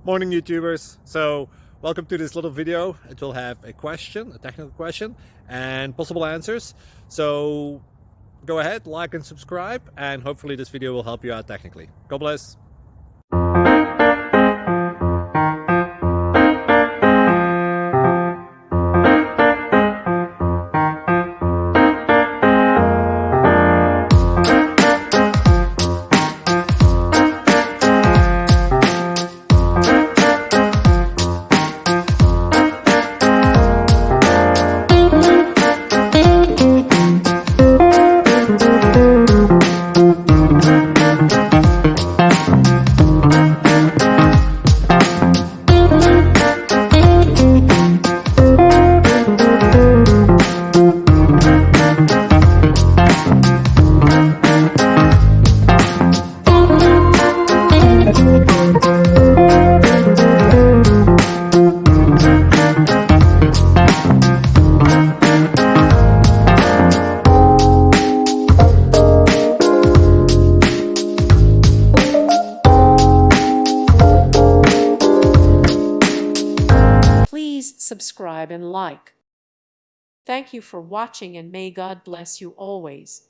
Morning YouTubers. So welcome to this little video. It will have a question, a technical question, and possible answers. So go ahead, like and subscribe, and hopefully this video will help you out technically. God bless. Please subscribe and like. Thank you for watching and may God bless you always.